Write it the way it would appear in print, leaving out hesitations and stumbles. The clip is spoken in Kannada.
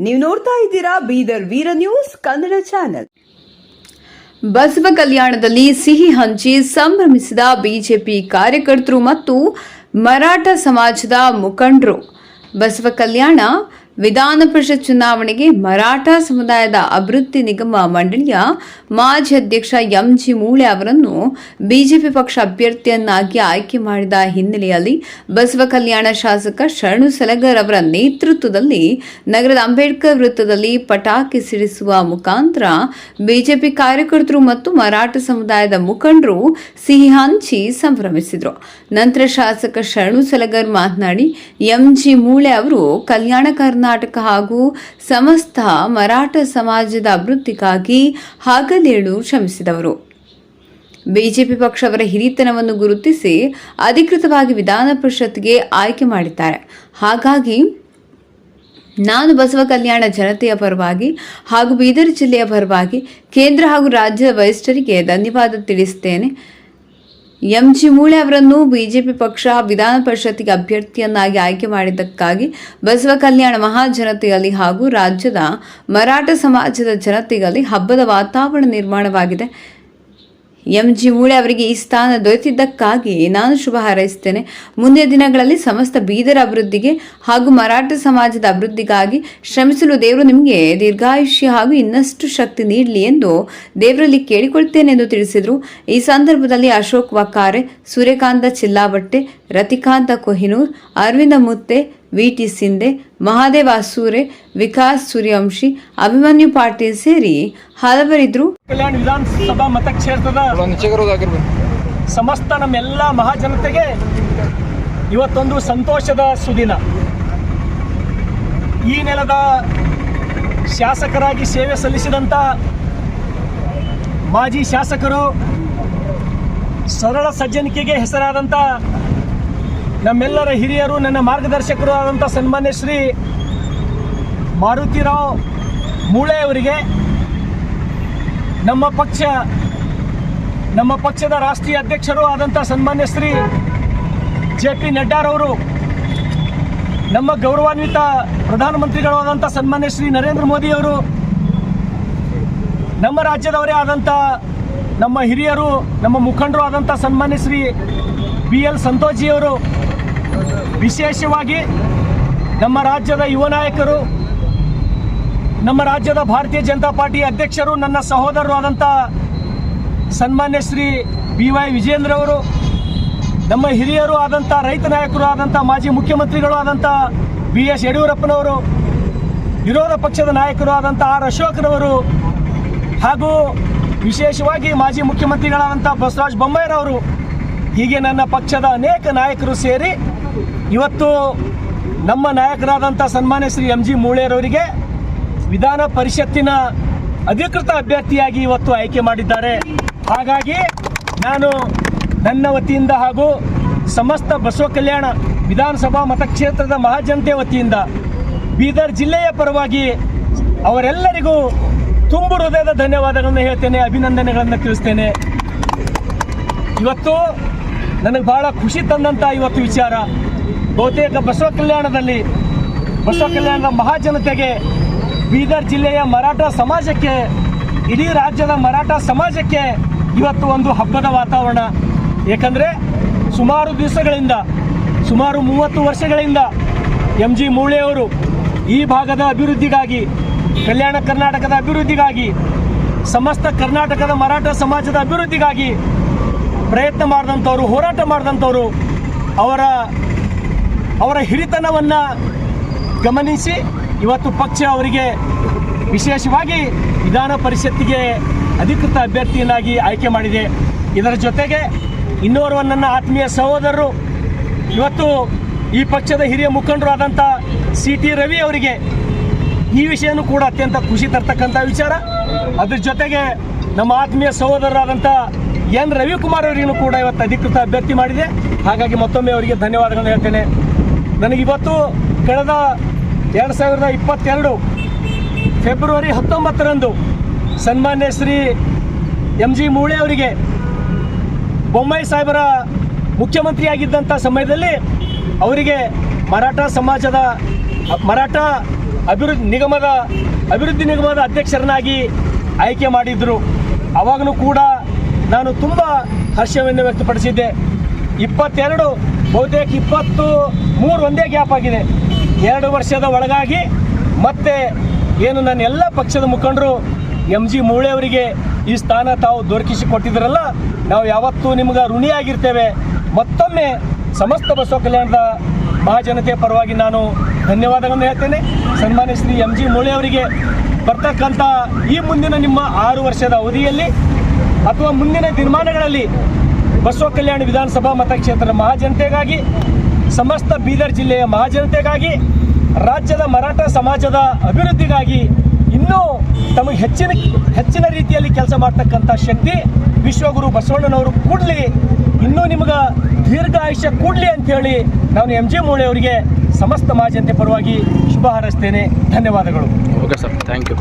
ನೀವು ನೋಡ್ತಾ ಇದ್ದೀರಾ ಬೀದರ್ ವೀರ ನ್ಯೂಸ್ ಕನ್ನಡ ಚಾನೆಲ್. ಬಸವ ಕಲ್ಯಾಣದಲ್ಲಿ ಸಿಹಿ ಹಂಚಿ ಸಂಭ್ರಮಿಸಿದ ಬಿಜೆಪಿ ಕಾರ್ಯಕರ್ತರು ಮತ್ತು ಮರಾಠ ಸಮಾಜದ ಮುಖಂಡರು. ಬಸವ ಕಲ್ಯಾಣ ವಿಧಾನ ಪರಿಷತ್ ಚುನಾವಣೆಗೆ ಮರಾಠ ಸಮುದಾಯದ ಅಭಿವೃದ್ಧಿ ನಿಗಮ ಮಂಡಳಿಯ ಮಾಜಿ ಅಧ್ಯಕ್ಷ ಎಂಜಿ ಮೂಳೆ ಅವರನ್ನು ಬಿಜೆಪಿ ಪಕ್ಷ ಅಭ್ಯರ್ಥಿಯನ್ನಾಗಿ ಆಯ್ಕೆ ಮಾಡಿದ ಹಿನ್ನೆಲೆಯಲ್ಲಿ ಬಸವ ಕಲ್ಯಾಣ ಶಾಸಕ ಶರಣು ಸಲಗರ್ ಅವರ ನೇತೃತ್ವದಲ್ಲಿ ನಗರದ ಅಂಬೇಡ್ಕರ್ ವೃತ್ತದಲ್ಲಿ ಪಟಾಕಿ ಸಿಡಿಸುವ ಮುಖಾಂತರ ಬಿಜೆಪಿ ಕಾರ್ಯಕರ್ತರು ಮತ್ತು ಮರಾಠ ಸಮುದಾಯದ ಮುಖಂಡರು ಸಿಹಿ ಹಂಚಿ ಸಂಭ್ರಮಿಸಿದರು. ನಂತರ ಶಾಸಕ ಶರಣು ಸಲಗರ್ ಮಾತನಾಡಿ, ಎಂಜಿ ಮೂಳೆ ಅವರು ಕಲ್ಯಾಣ ಕರ್ನಾಟಕ ಹಾಗೂ ಸಮಸ್ತ ಮರಾಠ ಸಮಾಜದ ಅಭಿವೃದ್ಧಿಗಾಗಿ ಹಗಲಿರುಳು ಶ್ರಮಿಸಿದವರು. ಬಿಜೆಪಿ ಪಕ್ಷ ಅವರ ಹಿರಿತನವನ್ನು ಗುರುತಿಸಿ ಅಧಿಕೃತವಾಗಿ ವಿಧಾನ ಪರಿಷತ್ಗೆ ಆಯ್ಕೆ ಮಾಡಿದ್ದಾರೆ. ಹಾಗಾಗಿ ನಾನು ಬಸವ ಕಲ್ಯಾಣ ಜನತೆಯ ಪರವಾಗಿ ಹಾಗೂ ಬೀದರ್ ಜಿಲ್ಲೆಯ ಪರವಾಗಿ ಕೇಂದ್ರ ಹಾಗೂ ರಾಜ್ಯದ ವರಿಷ್ಠರಿಗೆ ಧನ್ಯವಾದ ತಿಳಿಸುತ್ತೇನೆ. ಎಂಜಿ ಮೂಳೆ ಅವರನ್ನು ಬಿಜೆಪಿ ಪಕ್ಷ ವಿಧಾನ ಪರಿಷತ್ತಿಗೆ ಅಭ್ಯರ್ಥಿಯನ್ನಾಗಿ ಆಯ್ಕೆ ಮಾಡಿದ್ದಕ್ಕಾಗಿ ಬಸವ ಕಲ್ಯಾಣ ಮಹಾಜನತೆಯಲ್ಲಿ ಹಾಗೂ ರಾಜ್ಯದ ಮರಾಠ ಸಮಾಜದ ಜನತೆಯಲ್ಲಿ ಹಬ್ಬದ ವಾತಾವರಣ ನಿರ್ಮಾಣವಾಗಿದೆ. ಎಂಜಿ ಮೂಳೆ ಅವರಿಗೆ ಈ ಸ್ಥಾನ ದೊರೆತಿದ್ದಕ್ಕಾಗಿ ನಾನು ಶುಭ ಹಾರೈಸುತ್ತೇನೆ. ಮುಂದಿನ ದಿನಗಳಲ್ಲಿ ಸಮಸ್ತ ಬೀದರ್ ಅಭಿವೃದ್ಧಿಗೆ ಹಾಗೂ ಮರಾಠ ಸಮಾಜದ ಅಭಿವೃದ್ಧಿಗಾಗಿ ಶ್ರಮಿಸಲು ದೇವರು ನಿಮಗೆ ದೀರ್ಘಾಯುಷ್ಯ ಹಾಗೂ ಇನ್ನಷ್ಟು ಶಕ್ತಿ ನೀಡಲಿ ಎಂದು ದೇವರಲ್ಲಿ ಕೇಳಿಕೊಳ್ತೇನೆ ಎಂದು ತಿಳಿಸಿದರು. ಈ ಸಂದರ್ಭದಲ್ಲಿ ಅಶೋಕ್ ವಕಾರೆ, ಸೂರ್ಯಕಾಂತ ಚಿಲ್ಲಾಬಟ್ಟೆ, ರತಿಕಾಂತ ಕೊಹಿನೂರ್, ಅರವಿಂದ ಮುತ್ತೆ, ವಿಟಿ ಸಿಂಧೆ, ಮಹಾದೇವ ಅಸೂರೆ, ವಿಕಾಸ್ ಸೂರ್ಯವಂಶಿ, ಅಭಿಮನ್ಯು ಪಾಟೀಲ್ ಸೇರಿ ಹಲವರಿದ್ರು. ಕಲ್ಯಾಣ ವಿಧಾನಸಭಾ ಮತಕ್ಷೇತ್ರದ ಸಮಸ್ತ ನಮ್ಮೆಲ್ಲ ಮಹಾಜನತೆಗೆ ಇವತ್ತೊಂದು ಸಂತೋಷದ ಸುದಿನ. ಈ ನೆಲದ ಶಾಸಕರಾಗಿ ಸೇವೆ ಸಲ್ಲಿಸಿದಂಥ ಮಾಜಿ ಶಾಸಕರು, ಸರಳ ಸಜ್ಜನಿಕೆಗೆ ಹೆಸರಾದಂಥ ನಮ್ಮೆಲ್ಲರ ಹಿರಿಯರು, ನನ್ನ ಮಾರ್ಗದರ್ಶಕರು ಆದಂಥ ಸನ್ಮಾನ್ಯ ಶ್ರೀ ಮಾರುತಿರಾವ್ ಮೂಳೆ ಅವರಿಗೆ ನಮ್ಮ ಪಕ್ಷದ ರಾಷ್ಟ್ರೀಯ ಅಧ್ಯಕ್ಷರು ಆದಂಥ ಸನ್ಮಾನ್ಯ ಶ್ರೀ JP ನಡ್ಡಾರವರು, ನಮ್ಮ ಗೌರವಾನ್ವಿತ ಪ್ರಧಾನಮಂತ್ರಿಗಳು ಆದಂಥ ಸನ್ಮಾನ್ಯ ಶ್ರೀ ನರೇಂದ್ರ ಮೋದಿಯವರು, ನಮ್ಮ ರಾಜ್ಯದವರೇ ಆದಂಥ ನಮ್ಮ ಹಿರಿಯರು, ನಮ್ಮ ಮುಖಂಡರು ಆದಂಥ ಸನ್ಮಾನ್ಯ ಶ್ರೀ BL ಸಂತೋಷ್ಜಿಯವರು, ವಿಶೇಷವಾಗಿ ನಮ್ಮ ರಾಜ್ಯದ ಯುವ ನಾಯಕರು, ನಮ್ಮ ರಾಜ್ಯದ ಭಾರತೀಯ ಜನತಾ ಪಾರ್ಟಿ ಅಧ್ಯಕ್ಷರು, ನನ್ನ ಸಹೋದರರು ಆದಂಥ ಸನ್ಮಾನ್ಯ ಶ್ರೀ BY ವಿಜೇಂದ್ರ ಅವರು, ನಮ್ಮ ಹಿರಿಯರು ಆದಂಥ ರೈತ ನಾಯಕರು ಆದಂಥ ಮಾಜಿ ಮುಖ್ಯಮಂತ್ರಿಗಳು ಆದಂಥ BS ಯಡಿಯೂರಪ್ಪನವರು, ವಿರೋಧ ಪಕ್ಷದ ನಾಯಕರು ಆದಂಥ R ಅಶೋಕ್ರವರು, ಹಾಗೂ ವಿಶೇಷವಾಗಿ ಮಾಜಿ ಮುಖ್ಯಮಂತ್ರಿಗಳಾದಂಥ ಬಸವರಾಜ ಬೊಮ್ಮಾಯಿರವರು, ಹೀಗೆ ನನ್ನ ಪಕ್ಷದ ಅನೇಕ ನಾಯಕರು ಸೇರಿ ಇವತ್ತು ನಮ್ಮ ನಾಯಕರಾದಂಥ ಸನ್ಮಾನ್ಯ ಶ್ರೀ MG ಮೂಳೆರವರಿಗೆ ವಿಧಾನ ಪರಿಷತ್ತಿನ ಅಧಿಕೃತ ಅಭ್ಯರ್ಥಿಯಾಗಿ ಇವತ್ತು ಆಯ್ಕೆ ಮಾಡಿದ್ದಾರೆ. ಹಾಗಾಗಿ ನಾನು ನನ್ನ ವತಿಯಿಂದ ಹಾಗೂ ಸಮಸ್ತ ಬಸವ ಕಲ್ಯಾಣ ವಿಧಾನಸಭಾ ಮತಕ್ಷೇತ್ರದ ಮಹಾಜನತೆ ವತಿಯಿಂದ ಬೀದರ್ ಜಿಲ್ಲೆಯ ಪರವಾಗಿ ಅವರೆಲ್ಲರಿಗೂ ತುಂಬು ಹೃದಯದ ಧನ್ಯವಾದಗಳನ್ನು ಹೇಳ್ತೇನೆ, ಅಭಿನಂದನೆಗಳನ್ನು ತಿಳಿಸ್ತೇನೆ. ಇವತ್ತು ನನಗೆ ಬಹಳ ಖುಷಿ ತಂದಂಥ ಇವತ್ತು ವಿಚಾರ, ಬಹುತೇಕ ಬಸವ ಕಲ್ಯಾಣದ ಮಹಾಜನತೆಗೆ, ಬೀದರ್ ಜಿಲ್ಲೆಯ ಮರಾಠ ಸಮಾಜಕ್ಕೆ, ಇಡೀ ರಾಜ್ಯದ ಮರಾಠ ಸಮಾಜಕ್ಕೆ ಇವತ್ತು ಒಂದು ಹಬ್ಬದ ವಾತಾವರಣ. ಏಕೆಂದರೆ ಸುಮಾರು ದಿವಸಗಳಿಂದ, ಸುಮಾರು 30 ವರ್ಷಗಳಿಂದ MG ಮೂಳೆಯವರು ಈ ಭಾಗದ ಅಭಿವೃದ್ಧಿಗಾಗಿ, ಕಲ್ಯಾಣ ಕರ್ನಾಟಕದ ಅಭಿವೃದ್ಧಿಗಾಗಿ, ಸಮಸ್ತ ಕರ್ನಾಟಕದ ಮರಾಠ ಸಮಾಜದ ಅಭಿವೃದ್ಧಿಗಾಗಿ ಪ್ರಯತ್ನ ಮಾಡಿದಂಥವ್ರು, ಹೋರಾಟ ಮಾಡಿದಂಥವ್ರು, ಅವರ ಹಿರಿತನವನ್ನು ಗಮನಿಸಿ ಇವತ್ತು ಪಕ್ಷ ಅವರಿಗೆ ವಿಶೇಷವಾಗಿ ವಿಧಾನ ಪರಿಷತ್ತಿಗೆ ಅಧಿಕೃತ ಅಭ್ಯರ್ಥಿಯನ್ನಾಗಿ ಆಯ್ಕೆ ಮಾಡಿದೆ. ಇದರ ಜೊತೆಗೆ ಇನ್ನೋರ್ವ ನನ್ನ ಆತ್ಮೀಯ ಸಹೋದರರು, ಇವತ್ತು ಈ ಪಕ್ಷದ ಹಿರಿಯ ಮುಖಂಡರು ಆದಂಥ CT ರವಿ ಅವರಿಗೆ ಈ ವಿಷಯನೂ ಕೂಡ ಅತ್ಯಂತ ಖುಷಿ ತರ್ತಕ್ಕಂಥ ವಿಚಾರ. ಅದ್ರ ಜೊತೆಗೆ ನಮ್ಮ ಆತ್ಮೀಯ ಸಹೋದರರಾದಂಥ N ರವಿಕುಮಾರ್ ಅವರಿಗೂ ಕೂಡ ಇವತ್ತು ಅಧಿಕೃತ ಅಭ್ಯರ್ಥಿ ಮಾಡಿದೆ. ಹಾಗಾಗಿ ಮತ್ತೊಮ್ಮೆ ಅವರಿಗೆ ಧನ್ಯವಾದಗಳನ್ನು ಹೇಳ್ತೇನೆ. ನನಗಿವತ್ತು ಕಳೆದ 2022 ಫೆಬ್ರವರಿ 19ರಂದು ಸನ್ಮಾನ್ಯ ಶ್ರೀ MG ಮೂಳೆ ಅವರಿಗೆ ಬೊಮ್ಮಾಯಿ ಸಾಹೇಬರ ಮುಖ್ಯಮಂತ್ರಿಯಾಗಿದ್ದಂಥ ಸಮಯದಲ್ಲಿ ಅವರಿಗೆ ಮರಾಠ ಅಭಿವೃದ್ಧಿ ನಿಗಮದ ಅಧ್ಯಕ್ಷರನ್ನಾಗಿ ಆಯ್ಕೆ ಮಾಡಿದ್ರು. ಅವಾಗಲೂ ಕೂಡ ನಾನು ತುಂಬ ಹರ್ಷವನ್ನು ವ್ಯಕ್ತಪಡಿಸಿದ್ದೆ. 22 ಬಹುತೇಕ 23 ಒಂದೇ ಗ್ಯಾಪ್ ಆಗಿದೆ. 2 ವರ್ಷದ ಒಳಗಾಗಿ ಮತ್ತೆ ಏನು ನನ್ನ ಎಲ್ಲ ಪಕ್ಷದ ಮುಖಂಡರು MG ಮೂಳೆ ಅವರಿಗೆ ಈ ಸ್ಥಾನ ತಾವು ದೊರಕಿಸಿ ಕೊಟ್ಟಿದ್ರಲ್ಲ, ನಾವು ಯಾವತ್ತೂ ನಿಮ್ಗೆ ಋಣಿಯಾಗಿರ್ತೇವೆ. ಮತ್ತೊಮ್ಮೆ ಸಮಸ್ತ ಬಸವ ಕಲ್ಯಾಣದ ಮಹಾಜನತೆ ಪರವಾಗಿ ನಾನು ಧನ್ಯವಾದಗಳನ್ನು ಹೇಳ್ತೇನೆ. ಸನ್ಮಾನ್ಯ ಶ್ರೀ MG ಮೂಳೆ ಅವರಿಗೆ ಬರ್ತಕ್ಕಂಥ ಈ ಮುಂದಿನ ನಿಮ್ಮ 6 ವರ್ಷದ ಅವಧಿಯಲ್ಲಿ ಅಥವಾ ಮುಂದಿನ ದಿನಮಾನಗಳಲ್ಲಿ ಬಸವ ಕಲ್ಯಾಣ ವಿಧಾನಸಭಾ ಮತಕ್ಷೇತ್ರದ ಮಹಾಜನತೆಗಾಗಿ, ಸಮಸ್ತ ಬೀದರ್ ಜಿಲ್ಲೆಯ ಮಹಾಜನತೆಗಾಗಿ, ರಾಜ್ಯದ ಮರಾಠ ಸಮಾಜದ ಅಭಿವೃದ್ಧಿಗಾಗಿ ಇನ್ನೂ ತಮಗೆ ಹೆಚ್ಚಿನ ರೀತಿಯಲ್ಲಿ ಕೆಲಸ ಮಾಡ್ತಕ್ಕಂಥ ಶಕ್ತಿ ವಿಶ್ವಗುರು ಬಸವಣ್ಣನವರು ಕೂಡಲಿ, ಇನ್ನೂ ನಿಮಗೆ ದೀರ್ಘಾಯುಷ್ಯ ಕೂಡಲಿ ಅಂಥೇಳಿ ನಾನು MG ಮೂಳೆ ಅವರಿಗೆ ಸಮಸ್ತ ಮಹಾಜನತೆ ಪರವಾಗಿ ಶುಭ ಹಾರೈಸ್ತೇನೆ. ಧನ್ಯವಾದಗಳು. Okay sir, thank you.